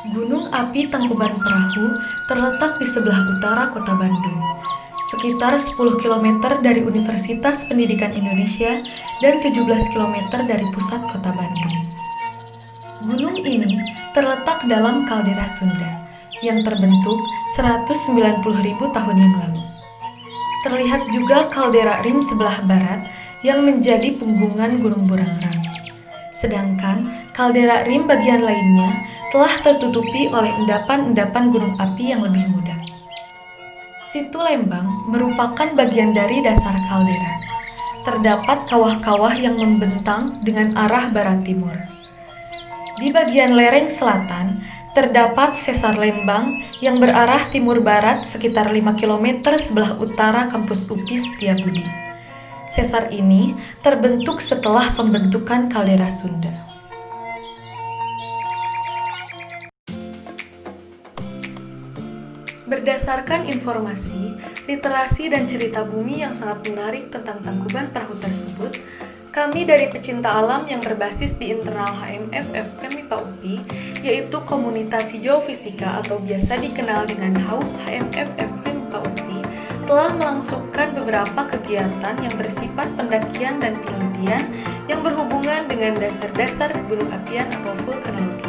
Gunung Api Tangkuban Perahu terletak di sebelah utara kota Bandung, sekitar 10 km dari Universitas Pendidikan Indonesia dan 17 km dari pusat kota Bandung. Gunung ini terletak dalam kaldera Sunda yang terbentuk 190.000 tahun yang lalu. Terlihat juga kaldera Rim sebelah barat yang menjadi punggungan Gunung Burangrang. Sedangkan kaldera Rim bagian lainnya telah tertutupi oleh endapan-endapan gunung api yang lebih muda. Situ Lembang merupakan bagian dari dasar kaldera. Terdapat kawah-kawah yang membentang dengan arah barat timur. Di bagian lereng selatan, terdapat Sesar Lembang yang berarah timur barat sekitar 5 km sebelah utara kampus UPI Setiabudi. Sesar ini terbentuk setelah pembentukan kaldera Sunda. Berdasarkan informasi, literasi dan cerita bumi yang sangat menarik tentang Tangkuban Perahu tersebut, kami dari pecinta alam yang berbasis di internal HMF FKM MIPA UPI, yaitu Komunitas Hijau Fisika atau biasa dikenal dengan HAUF HMF FKM MIPA UPI, telah melangsungkan beberapa kegiatan yang bersifat pendakian dan penelitian yang berhubungan dengan dasar-dasar gunung apian atau vulkanologi.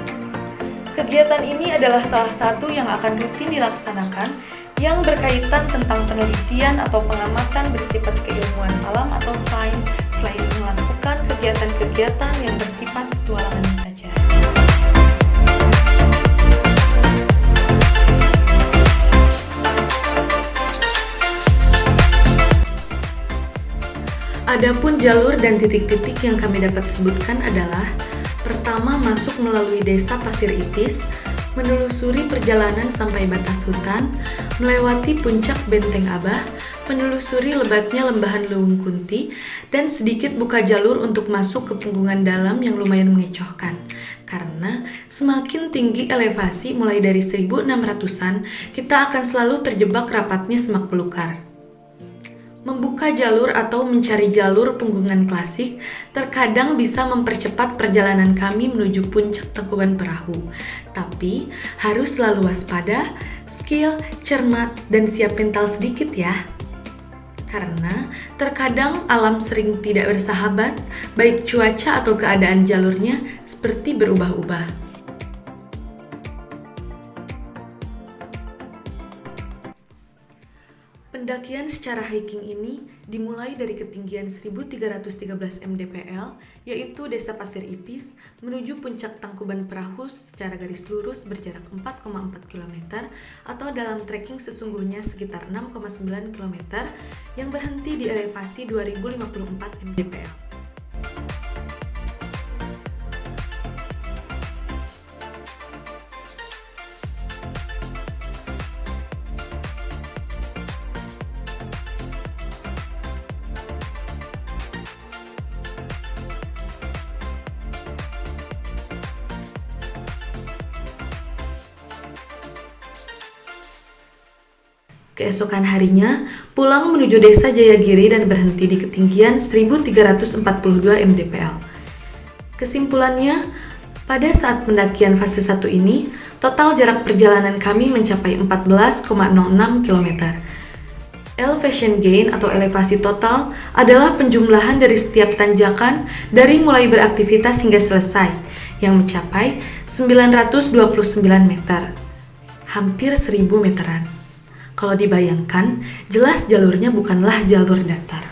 Kegiatan ini adalah salah satu yang akan rutin dilaksanakan yang berkaitan tentang penelitian atau pengamatan bersifat keilmuan alam atau sains selain melakukan kegiatan-kegiatan yang bersifat petualangan saja. Adapun jalur dan titik-titik yang kami dapat sebutkan adalah: pertama, masuk melalui desa Pasir Ipis, menelusuri perjalanan sampai batas hutan, melewati puncak Benteng Abah, menelusuri lebatnya lembahan Leuung Kunti, dan sedikit buka jalur untuk masuk ke punggungan dalam yang lumayan mengecohkan. Karena semakin tinggi elevasi mulai dari 1600-an, kita akan selalu terjebak rapatnya semak belukar. Membuka jalur atau mencari jalur punggungan klasik terkadang bisa mempercepat perjalanan kami menuju puncak Tangkuban Perahu. Tapi harus selalu waspada, skill, cermat, dan siap mental sedikit ya. Karena terkadang alam sering tidak bersahabat, baik cuaca atau keadaan jalurnya seperti berubah-ubah. Pendakian secara hiking ini dimulai dari ketinggian 1313 mdpl, yaitu Desa Pasir Ipis, menuju puncak Tangkuban Perahu secara garis lurus berjarak 4,4 km atau dalam trekking sesungguhnya sekitar 6,9 km yang berhenti di elevasi 2054 mdpl. Keesokan harinya, pulang menuju desa Jayagiri dan berhenti di ketinggian 1342 mdpl. Kesimpulannya, pada saat pendakian fase 1 ini, total jarak perjalanan kami mencapai 14,06 km. Elevation gain atau elevasi total adalah penjumlahan dari setiap tanjakan dari mulai beraktivitas hingga selesai, yang mencapai 929 meter, hampir 1000 meteran. Kalau dibayangkan, jelas jalurnya bukanlah jalur datar.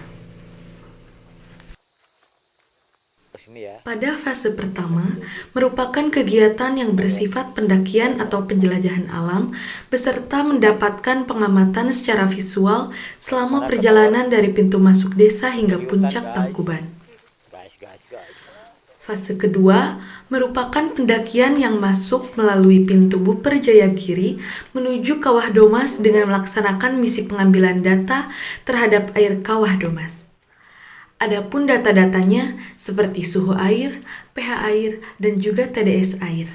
Pada fase pertama, merupakan kegiatan yang bersifat pendakian atau penjelajahan alam, beserta mendapatkan pengamatan secara visual selama perjalanan dari pintu masuk desa hingga puncak Tangkuban. Fase kedua merupakan pendakian yang masuk melalui pintu Buper Jayagiri menuju Kawah Domas dengan melaksanakan misi pengambilan data terhadap air Kawah Domas. Adapun data-datanya seperti suhu air, pH air, dan juga TDS air.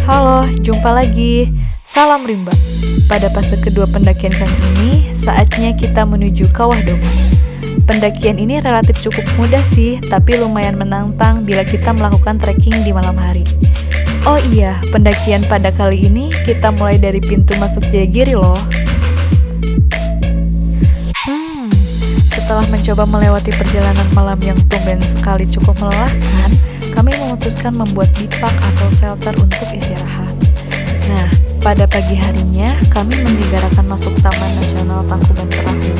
Halo, jumpa lagi. Salam rimba. Pada fase kedua pendakian kali ini, saatnya kita menuju Kawah Domas. Pendakian ini relatif cukup mudah sih, tapi lumayan menantang bila kita melakukan trekking di malam hari. Oh iya, pendakian pada kali ini kita mulai dari pintu masuk Jayagiri loh. Setelah mencoba melewati perjalanan malam yang tumben sekali cukup melelahkan, kami memutuskan membuat bipak atau shelter untuk istirahat. Nah, pada pagi harinya kami menyelenggarakan masuk Taman Nasional Tangkuban Perahu.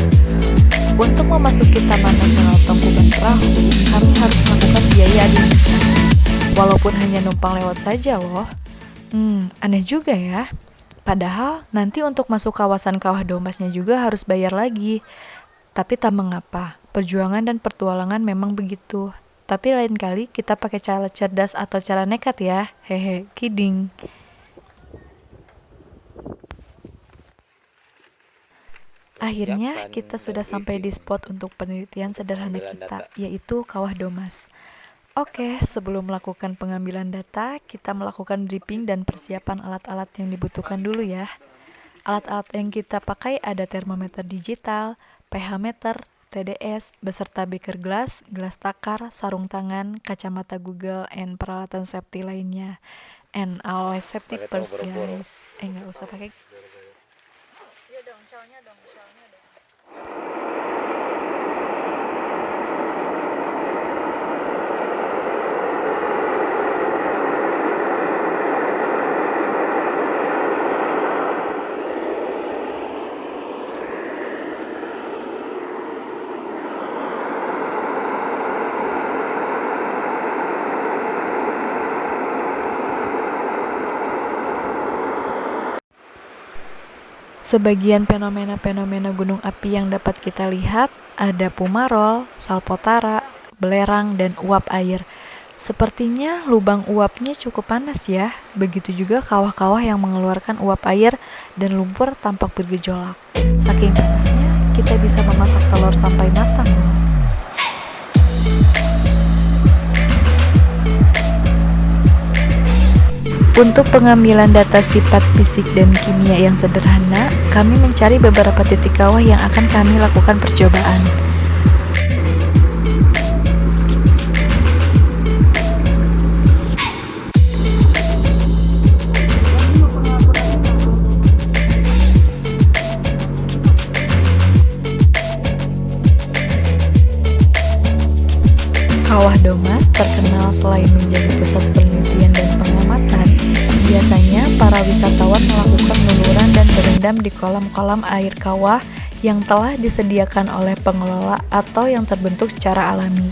Untuk memasuki Taman Nasional Tangkuban Perahu, kami harus melakukan biaya administrasi, walaupun hanya numpang lewat saja loh. Aneh juga ya. Padahal nanti untuk masuk kawasan Kawah Domasnya juga harus bayar lagi. Tapi tak mengapa, perjuangan dan pertualangan memang begitu. Tapi lain kali kita pakai cara cerdas atau cara nekat ya. Hehe, kidding. Akhirnya kita sudah sampai di spot untuk penelitian sederhana kita, yaitu Kawah Domas. Oke, sebelum melakukan pengambilan data, kita melakukan dripping dan persiapan alat-alat yang dibutuhkan dulu ya. Alat-alat yang kita pakai ada termometer digital, pH meter, TDS, beserta beaker gelas, gelas takar, sarung tangan, kacamata Google, and peralatan safety lainnya. And always safety first guys. Nggak usah pakai. Iya dong, soalnya dong. Sebagian fenomena-fenomena gunung api yang dapat kita lihat ada fumarole, salpotara, belerang, dan uap air. Sepertinya lubang uapnya cukup panas ya. Begitu juga kawah-kawah yang mengeluarkan uap air dan lumpur tampak bergejolak. Saking panasnya, kita bisa memasak telur sampai matang loh. Untuk pengambilan data sifat fisik dan kimia yang sederhana, kami mencari beberapa titik kawah yang akan kami lakukan percobaan. Kawah Domas terkenal selain menjadi pusat penelitian dan pengamatan, biasanya para wisatawan melakukan luluran dan berendam di kolam-kolam air kawah yang telah disediakan oleh pengelola atau yang terbentuk secara alami.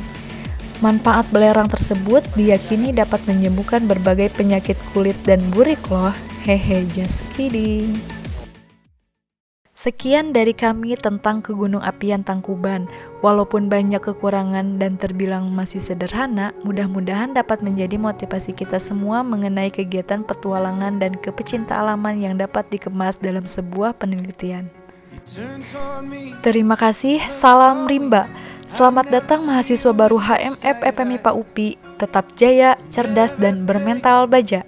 Manfaat belerang tersebut diyakini dapat menyembuhkan berbagai penyakit kulit dan burik loh. Hehe, just kidding. Sekian dari kami tentang kegunung apian Tangkuban. Walaupun banyak kekurangan dan terbilang masih sederhana, mudah-mudahan dapat menjadi motivasi kita semua mengenai kegiatan petualangan dan kepecinta alaman yang dapat dikemas dalam sebuah penelitian. Terima kasih, salam rimba. Selamat datang mahasiswa baru HMF FMIPA UPI. Tetap jaya, cerdas, dan bermental baja.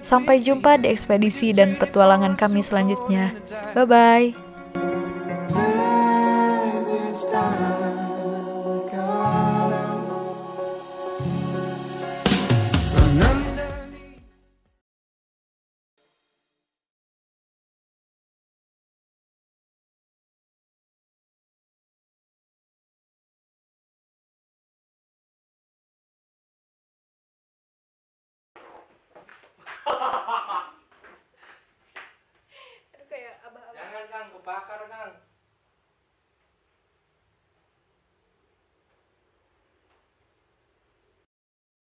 Sampai jumpa di ekspedisi dan petualangan kami selanjutnya. Bye-bye.